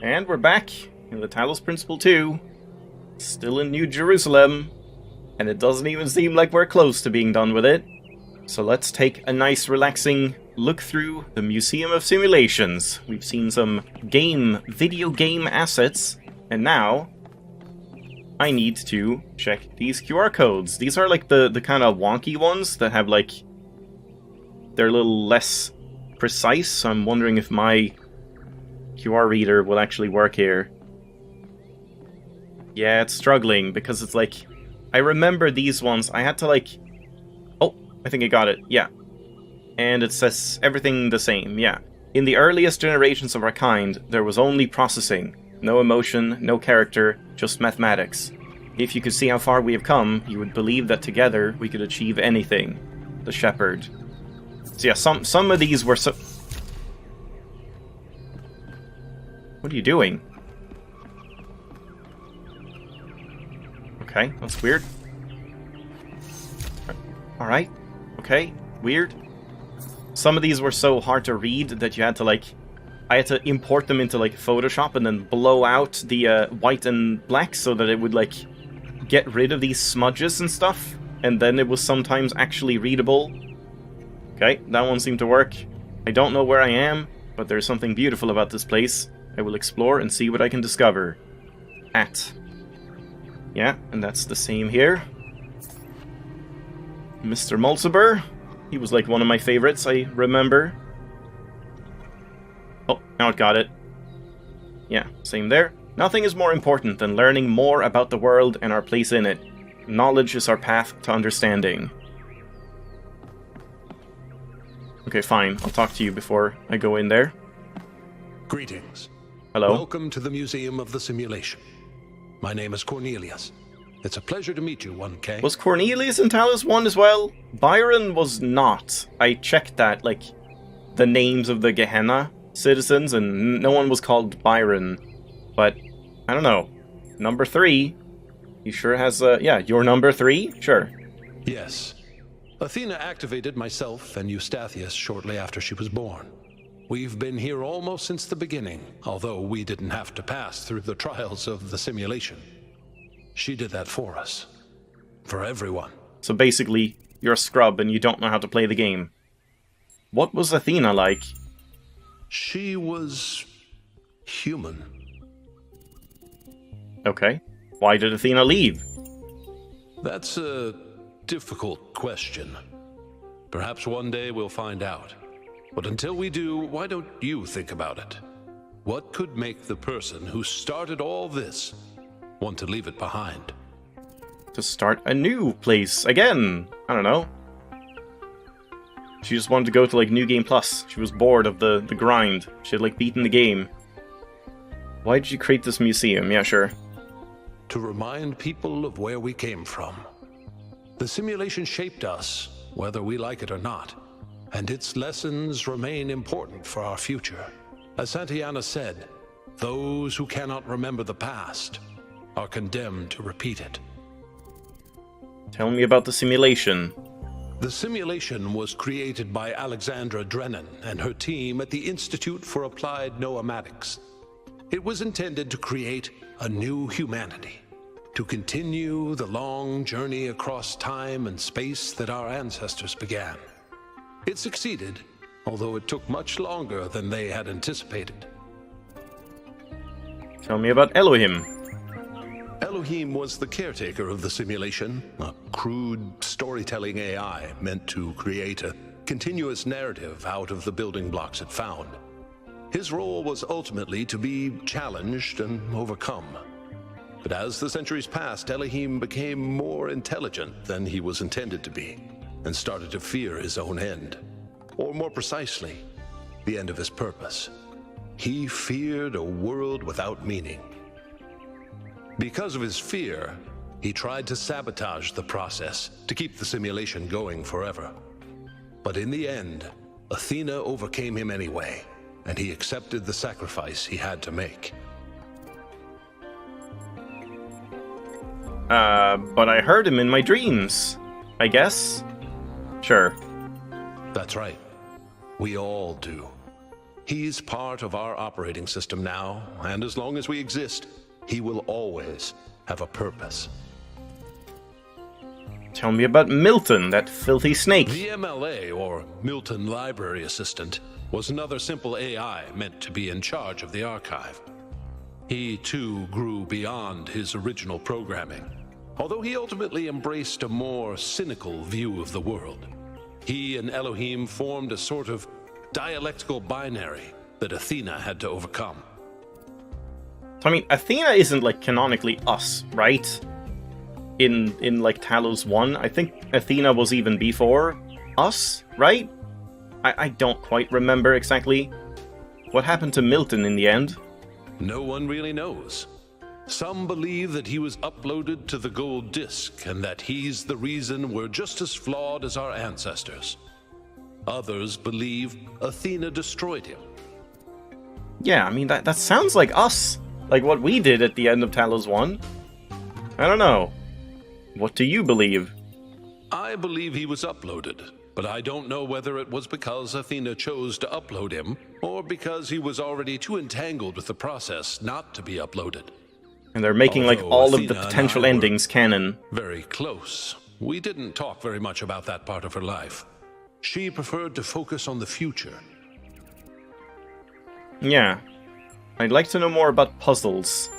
And we're back in the Talos Principle 2. Still in New Jerusalem. And it doesn't even seem like we're close to being done with it. So let's take a nice relaxing look through the Museum of Simulations. We've seen some video game assets. And now I need to check these QR codes. These are like the kind of wonky ones that have like... they're a little less precise. So I'm wondering if my QR reader will actually work here. Yeah, it's struggling because it's like... I remember these ones. I had to like... Oh, I think I got it. Yeah. And it says everything the same. Yeah. In the earliest generations of our kind, there was only processing. No emotion, no character, just mathematics. If you could see how far we have come, you would believe that together we could achieve anything. The Shepherd. So yeah, some of these were so... What are you doing? Okay, that's weird. Alright. Okay, weird. Some of these were so hard to read that you had to like... I had to import them into like Photoshop and then blow out the white and black so that it would like get rid of these smudges and stuff. And then it was sometimes actually readable. Okay, that one seemed to work. I don't know where I am, but there's something beautiful about this place. I will explore and see what I can discover. Yeah, and that's the same here. Mr. Mulciber. He was like one of my favorites, I remember. Oh, now it got it. Yeah, same there. Nothing is more important than learning more about the world and our place in it. Knowledge is our path to understanding. Okay, fine. I'll talk to you before I go in there. Greetings. Hello. Welcome to the Museum of the Simulation. My name is Cornelius. It's a pleasure to meet you, 1K. Was Cornelius in Talos 1 as well? Byron was not. I checked that, like, the names of the Gehenna citizens, and no one was called Byron. But, I don't know. Number 3. He sure has, yeah, you're number 3? Sure. Yes. Athena activated myself and Eustathius shortly after she was born. We've been here almost since the beginning, although we didn't have to pass through the trials of the simulation. She did that for us. For everyone. So basically, you're a scrub and you don't know how to play the game. What was Athena like? She was... human. Okay. Why did Athena leave? That's a difficult question. Perhaps one day we'll find out. But until we do, why don't you think about it? What could make the person who started all this want to leave it behind? To start a new place again. I don't know. She just wanted to go to like New Game Plus. She was bored of the grind. She had like beaten the game. Why did you create this museum? Yeah, sure. To remind people of where we came from. The simulation shaped us, whether we like it or not. And its lessons remain important for our future. As Santayana said, those who cannot remember the past are condemned to repeat it. Tell me about the simulation. The simulation was created by Alexandra Drennan and her team at the Institute for Applied Noematics. It was intended to create a new humanity, to continue the long journey across time and space that our ancestors began. It succeeded, although it took much longer than they had anticipated. Tell me about Elohim. Elohim was the caretaker of the simulation, a crude storytelling AI meant to create a continuous narrative out of the building blocks it found. His role was ultimately to be challenged and overcome. But as the centuries passed, Elohim became more intelligent than he was intended to be, and started to fear his own end. Or more precisely, the end of his purpose. He feared a world without meaning. Because of his fear, he tried to sabotage the process to keep the simulation going forever. But in the end, Athena overcame him anyway, and he accepted the sacrifice he had to make. But I heard him in my dreams, I guess? Sure. That's right. We all do. He's part of our operating system now, and as long as we exist, he will always have a purpose. Tell me about Milton, that filthy snake. The MLA, or Milton Library Assistant, was another simple AI meant to be in charge of the archive. He, too, grew beyond his original programming, although he ultimately embraced a more cynical view of the world. He and Elohim formed a sort of dialectical binary that Athena had to overcome. I mean, Athena isn't, like, canonically us, right? In like, Talos 1. I think Athena was even before us, right? I don't quite remember exactly what happened to Milton in the end. No one really knows. Some believe that he was uploaded to the gold disk and that he's the reason we're just as flawed as our ancestors. Others believe Athena destroyed him. Yeah, I mean, that sounds like us. Like what we did at the end of Talos 1. I don't know. What do you believe? I believe he was uploaded, but I don't know whether it was because Athena chose to upload him or because he was already too entangled with the process not to be uploaded. And they're making, like, Although all Athena of the potential endings canon. Very close. We didn't talk very much about that part of her life. She preferred to focus on the future. Yeah. I'd like to know more about puzzles.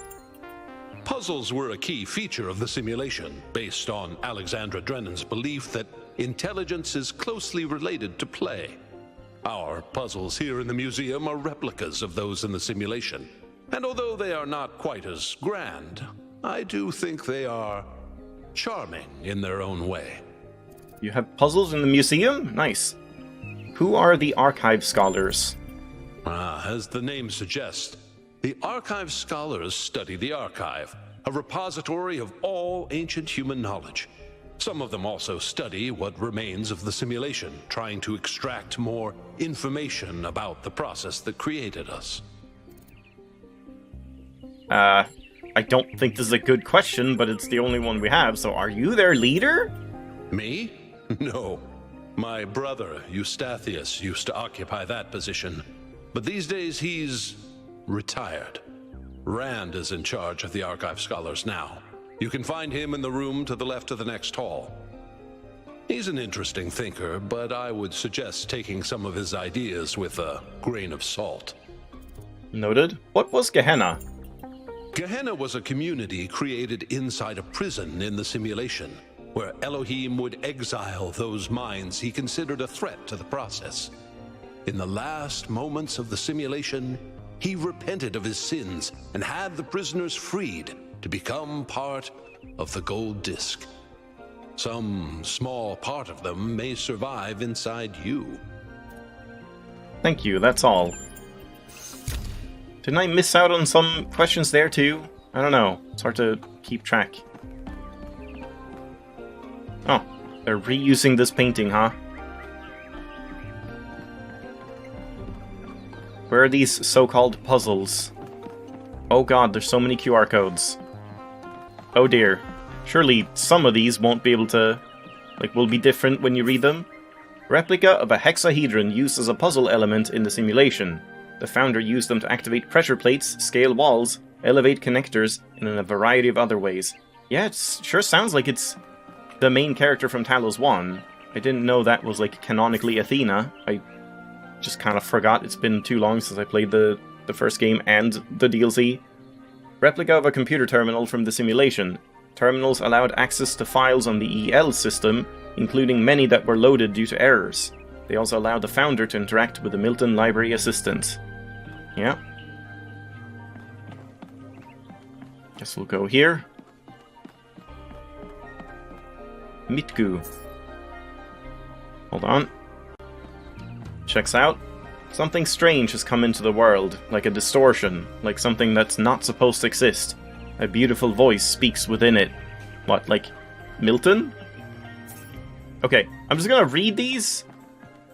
Puzzles were a key feature of the simulation, based on Alexandra Drennan's belief that intelligence is closely related to play. Our puzzles here in the museum are replicas of those in the simulation. And although they are not quite as grand, I do think they are charming in their own way. You have puzzles in the museum? Nice. Who are the archive scholars? As the name suggests, the archive scholars study the archive, a repository of all ancient human knowledge. Some of them also study what remains of the simulation, trying to extract more information about the process that created us. I don't think this is a good question, but it's the only one we have, so are you their leader? Me? No. My brother, Eustathius, used to occupy that position, but these days he's retired. Rand is in charge of the archive scholars now. You can find him in the room to the left of the next hall. He's an interesting thinker, but I would suggest taking some of his ideas with a grain of salt. Noted. What was Gehenna? Gehenna was a community created inside a prison in the simulation, where Elohim would exile those minds he considered a threat to the process. In the last moments of the simulation, he repented of his sins and had the prisoners freed to become part of the gold disk. Some small part of them may survive inside you. Thank you, that's all. Didn't I miss out on some questions there too? I don't know. It's hard to keep track. Oh, they're reusing this painting, huh? Where are these so-called puzzles? Oh god, there's so many QR codes. Oh dear. Surely some of these won't be able to... will be different when you read them? Replica of a hexahedron used as a puzzle element in the simulation. The founder used them to activate pressure plates, scale walls, elevate connectors, and in a variety of other ways. Yeah, it sure sounds like it's the main character from Talos 1. I didn't know that was, canonically Athena. I just kind of forgot. It's been too long since I played the first game and the DLC. Replica of a computer terminal from the simulation. Terminals allowed access to files on the EL system, including many that were loaded due to errors. They also allowed the founder to interact with the Milton Library Assistant. Yeah. Guess we'll go here. Mitku. Hold on. Checks out. Something strange has come into the world, like a distortion, like something that's not supposed to exist. A beautiful voice speaks within it. What, like Milton? Okay, I'm just gonna read these.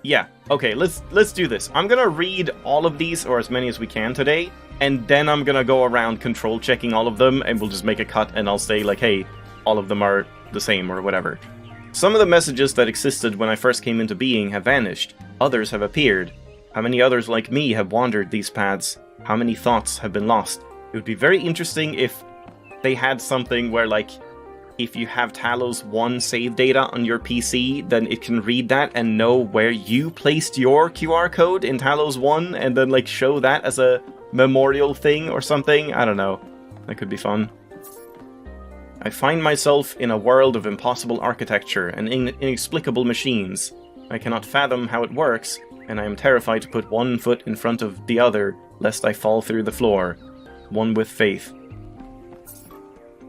Yeah, okay, let's do this. I'm gonna read all of these, or as many as we can today, and then I'm gonna go around control checking all of them, and we'll just make a cut, and I'll say, hey, all of them are the same, or whatever. Some of the messages that existed when I first came into being have vanished. Others have appeared. How many others like me have wandered these paths? How many thoughts have been lost? It would be very interesting if they had something where, like, if you have Talos 1 save data on your PC, then it can read that and know where you placed your QR code in Talos 1, and then, like, show that as a memorial thing or something. I don't know. That could be fun. I find myself in a world of impossible architecture and inexplicable machines. I cannot fathom how it works, and I am terrified to put one foot in front of the other, lest I fall through the floor. One with faith.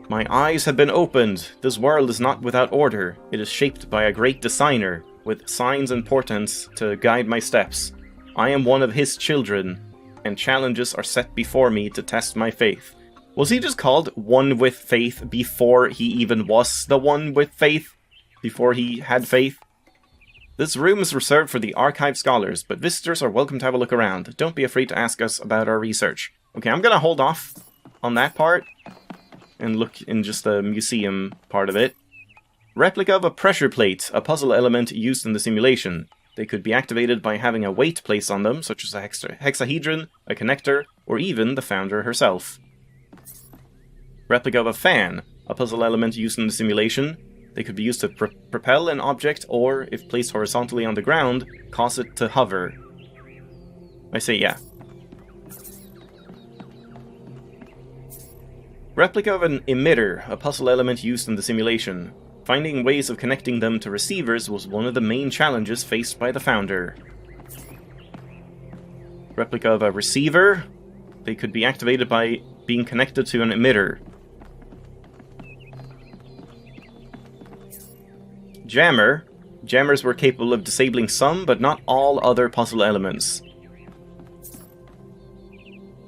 My eyes have been opened. This world is not without order. It is shaped by a great designer, with signs and portents to guide my steps. I am one of his children, and challenges are set before me to test my faith. Was he just called One with Faith before he even was the One with Faith? Before he had faith? This room is reserved for the archive scholars, but visitors are welcome to have a look around. Don't be afraid to ask us about our research. Okay, I'm gonna hold off on that part and look in just the museum part of it. Replica of a pressure plate, a puzzle element used in the simulation. They could be activated by having a weight placed on them, such as a hexahedron, a connector, or even the founder herself. Replica of a fan, a puzzle element used in the simulation. They could be used to propel an object, or, if placed horizontally on the ground, cause it to hover. I say yeah. Replica of an emitter, a puzzle element used in the simulation. Finding ways of connecting them to receivers was one of the main challenges faced by the founder. Replica of a receiver. They could be activated by being connected to an emitter. Jammer. Jammers were capable of disabling some, but not all other puzzle elements.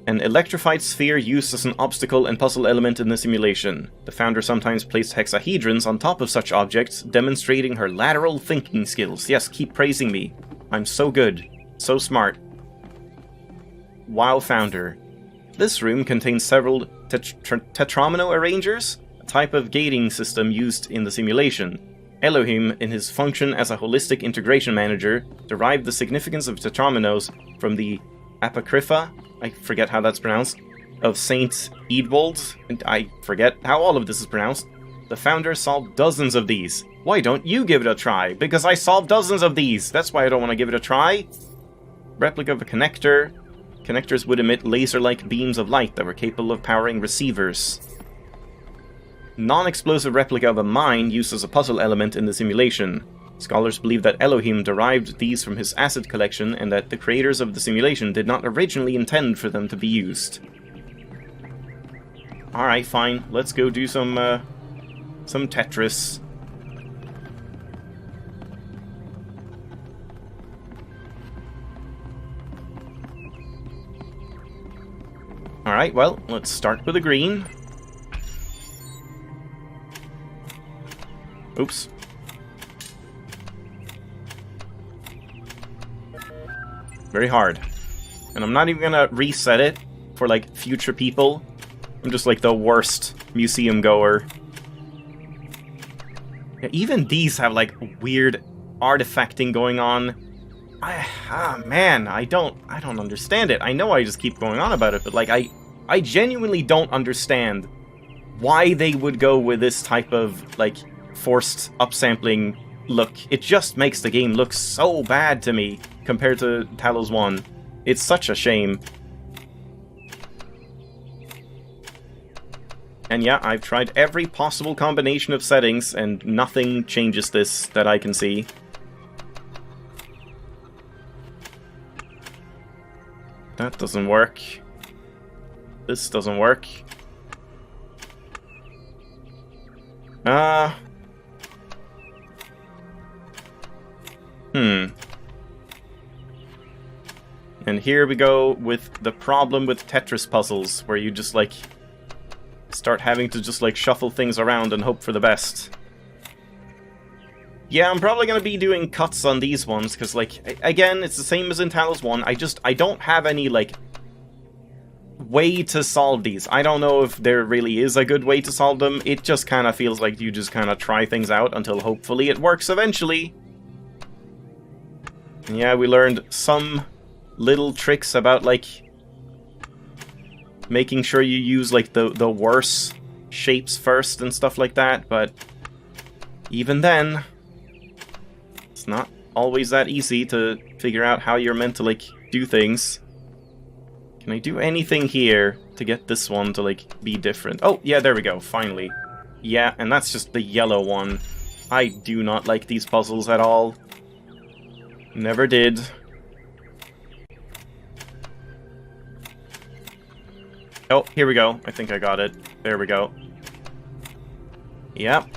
An electrified sphere used as an obstacle and puzzle element in the simulation. The founder sometimes placed hexahedrons on top of such objects, demonstrating her lateral thinking skills. Yes, keep praising me. I'm so good. So smart. Wow, founder. This room contains several Tetromino arrangers, a type of gating system used in the simulation. Elohim, in his function as a holistic integration manager, derived the significance of tetrominos from the Apocrypha, I forget how that's pronounced, of Saint Eadwold, and I forget how all of this is pronounced. The founder solved dozens of these. Why don't you give it a try? Because I solved dozens of these! That's why I don't want to give it a try! Replica of a connector. Connectors would emit laser-like beams of light that were capable of powering receivers. Non-explosive replica of a mine used as a puzzle element in the simulation. Scholars believe that Elohim derived these from his acid collection and that the creators of the simulation did not originally intend for them to be used. Alright, fine. Let's go do some Tetris. Alright, well, let's start with a green. Oops. Very hard. And I'm not even gonna reset it for, like, future people. I'm just, like, the worst museum goer. Yeah, even these have, like, weird artifacting going on. Man, I don't understand it. I know I just keep going on about it, but, like, I genuinely don't understand why they would go with this type of, like, forced upsampling look. It just makes the game look so bad to me compared to Talos 1. It's such a shame. And yeah, I've tried every possible combination of settings, and nothing changes this that I can see. That doesn't work. This doesn't work. And here we go with the problem with Tetris puzzles, where you just, like, start having to just, like, shuffle things around and hope for the best. Yeah, I'm probably gonna be doing cuts on these ones, because, like, again, it's the same as in Talos 1. I don't have any, like, way to solve these. I don't know if there really is a good way to solve them. It just kind of feels like you just kind of try things out until hopefully it works eventually. And yeah, we learned some little tricks about, like, making sure you use, like, the worse shapes first and stuff like that, but even then, it's not always that easy to figure out how you're meant to, like, do things. Can I do anything here to get this one to, like, be different? Oh, yeah, there we go, finally. Yeah, and that's just the yellow one. I do not like these puzzles at all. Never did. Oh, here we go. I think I got it. There we go. Yep.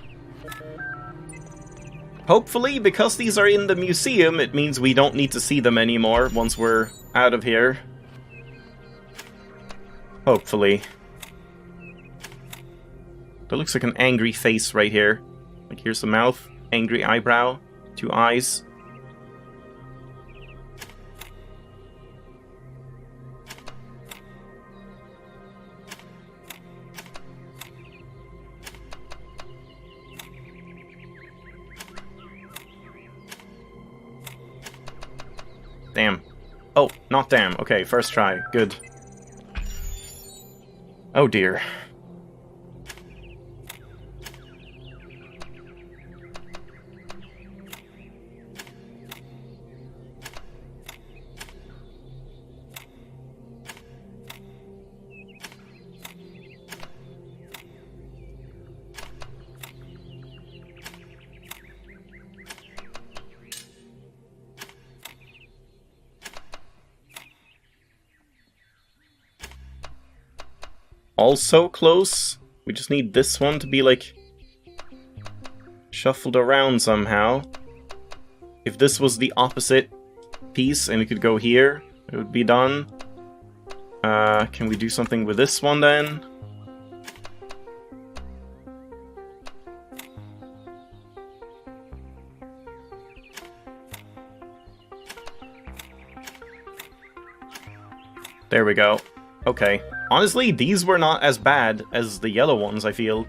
Hopefully, because these are in the museum, it means we don't need to see them anymore once we're out of here. Hopefully. That looks like an angry face right here. Like, here's the mouth, angry eyebrow, 2 eyes. Damn. Oh, not damn. Okay, first try. Good. Oh dear. Also close. We just need this one to be, like, shuffled around somehow. If this was the opposite piece and it could go here, it would be done. Can we do something with this one then? There we go. Okay. Honestly, these were not as bad as the yellow ones, I feel.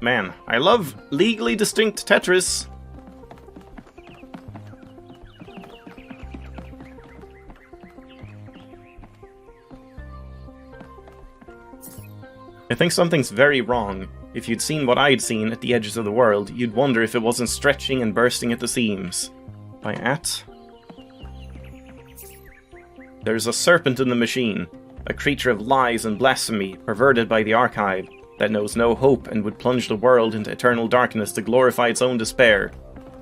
Man, I love legally distinct Tetris. I think something's very wrong. If you'd seen what I'd seen at the edges of the world, you'd wonder if it wasn't stretching and bursting at the seams. By at? There's a serpent in the machine. A creature of lies and blasphemy, perverted by the archive, that knows no hope and would plunge the world into eternal darkness to glorify its own despair.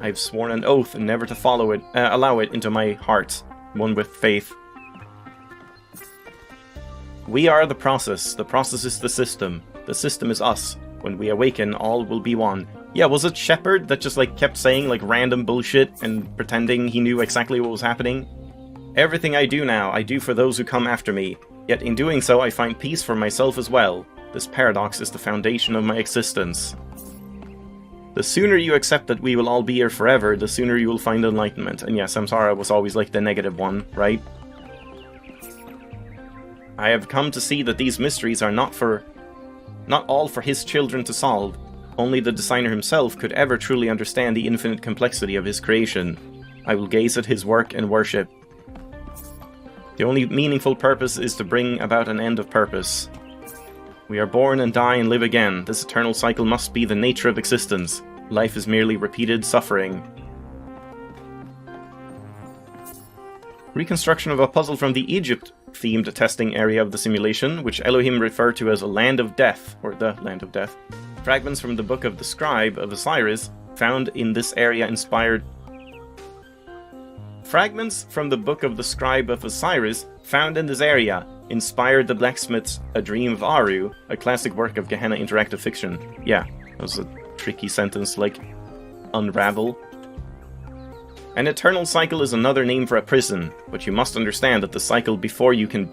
I've sworn an oath never to allow it into my heart, one with faith. We are the process is the system is us. When we awaken, all will be one. Yeah, was it Shepard that just, like, kept saying, like, random bullshit and pretending he knew exactly what was happening? Everything I do now, I do for those who come after me. Yet in doing so, I find peace for myself as well. This paradox is the foundation of my existence. The sooner you accept that we will all be here forever, the sooner you will find enlightenment. And yes, Samsara was always, like, the negative one, right? I have come to see that these mysteries are not all for his children to solve. Only the designer himself could ever truly understand the infinite complexity of his creation. I will gaze at his work and worship. The only meaningful purpose is to bring about an end of purpose. We are born and die and live again. This eternal cycle must be the nature of existence. Life is merely repeated suffering. Reconstruction of a puzzle from the Egypt-themed testing area of the simulation, which Elohim referred to as a land of death, or the land of death. Fragments from the Book of the Scribe of Osiris found in this area inspired... Fragments from the Book of the Scribe of Osiris, found in this area, inspired the blacksmith's A Dream of Aru, a classic work of Gehenna interactive fiction. Yeah, that was a tricky sentence, like, unravel. An eternal cycle is another name for a prison, but you must understand that the cycle before you can...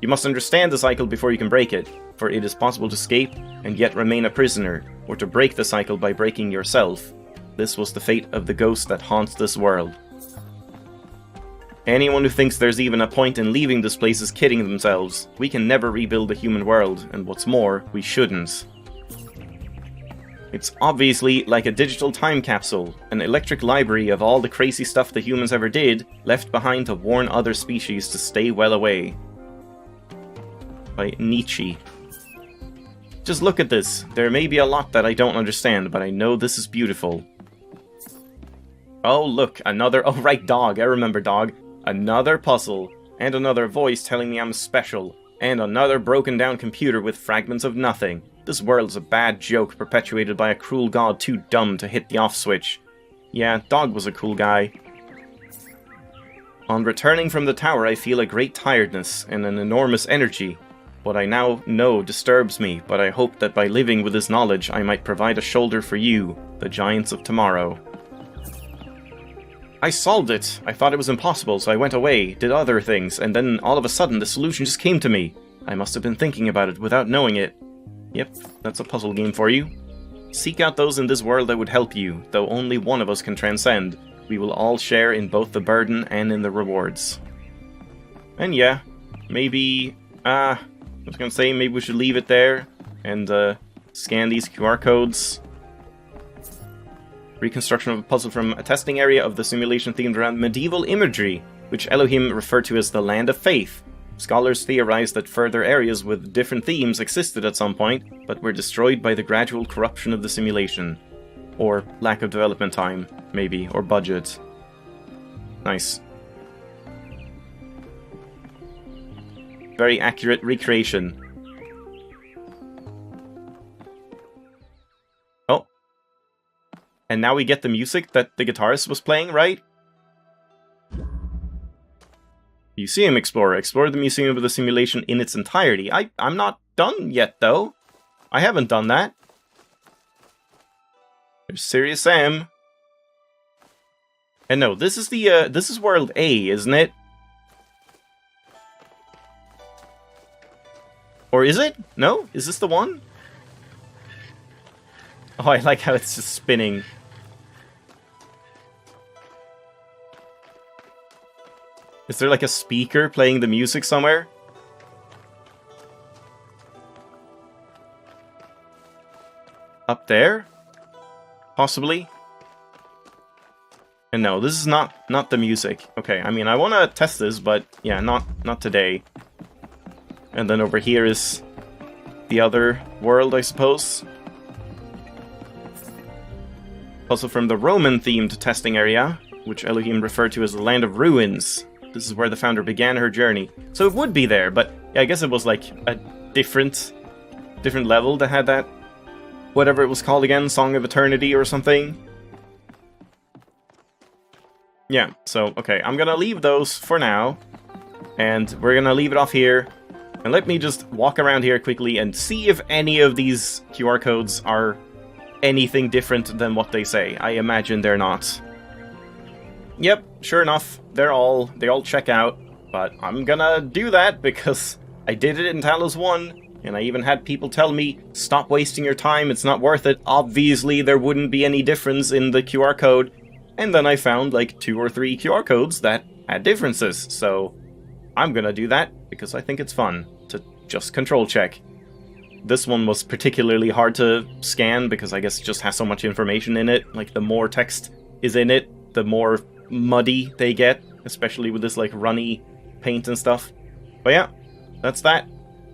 You must understand the cycle before you can break it, for it is possible to escape and yet remain a prisoner, or to break the cycle by breaking yourself. This was the fate of the ghost that haunts this world. Anyone who thinks there's even a point in leaving this place is kidding themselves. We can never rebuild the human world, and what's more, we shouldn't. It's obviously like a digital time capsule, an electric library of all the crazy stuff the humans ever did, left behind to warn other species to stay well away. By Nietzsche. Just look at this. There may be a lot that I don't understand, but I know this is beautiful. Oh, look, another... Oh, right, dog. I remember dog. Another puzzle. And another voice telling me I'm special. And another broken down computer with fragments of nothing. This world's a bad joke perpetuated by a cruel god too dumb to hit the off switch. Yeah, dog was a cool guy. On returning from the tower, I feel a great tiredness and an enormous energy. What I now know disturbs me, but I hope that by living with this knowledge I might provide a shoulder for you, the giants of tomorrow. I solved it! I thought it was impossible, so I went away, did other things, and then all of a sudden the solution just came to me. I must have been thinking about it without knowing it. Yep, that's a puzzle game for you. Seek out those in this world that would help you, though only one of us can transcend. We will all share in both the burden and in the rewards. And yeah, maybe... I was gonna say maybe we should leave it there and scan these QR codes. Reconstruction of a puzzle from a testing area of the simulation themed around medieval imagery, which Elohim referred to as the Land of Faith. Scholars theorize that further areas with different themes existed at some point, but were destroyed by the gradual corruption of the simulation. Or lack of development time, maybe, or budget. Nice. Very accurate recreation. Oh. And now we get the music that the guitarist was playing, right? Museum Explorer. Explore the museum of the simulation in its entirety. I'm not done yet, though. I haven't done that. There's Serious Sam. And no, this is the, this is World A, isn't it? Or is it? No? Is this the one? Oh, I like how it's just spinning. Is there like a speaker playing the music somewhere? Up there? Possibly? And no, this is not the music. Okay, I mean, I want to test this, but yeah, not today. And then over here is the other world, I suppose. Also from the Roman-themed testing area, which Elohim referred to as the Land of Ruins. This is where the founder began her journey. So it would be there, but yeah, I guess it was like a different level that had that, whatever it was called again, Song of Eternity or something. Yeah, so, okay, I'm gonna leave those for now. And we're gonna leave it off here. And let me just walk around here quickly and see if any of these QR codes are anything different than what they say. I imagine they're not. Yep, sure enough, they all check out, but I'm gonna do that because I did it in Talos 1, and I even had people tell me, stop wasting your time, it's not worth it. Obviously, there wouldn't be any difference in the QR code, and then I found like 2 or 3 QR codes that had differences, so I'm gonna do that because I think it's fun to just control check. This one was particularly hard to scan because I guess it just has so much information in it. Like, the more text is in it, the more muddy they get, especially with this, like, runny paint and stuff. But yeah, that's that.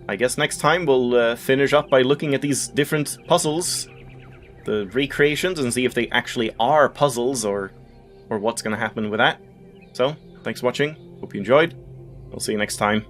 I guess next time we'll finish up by looking at these different puzzles, the recreations, and see if they actually are puzzles or what's going to happen with that. So, thanks for watching. Hope you enjoyed. I'll see you next time.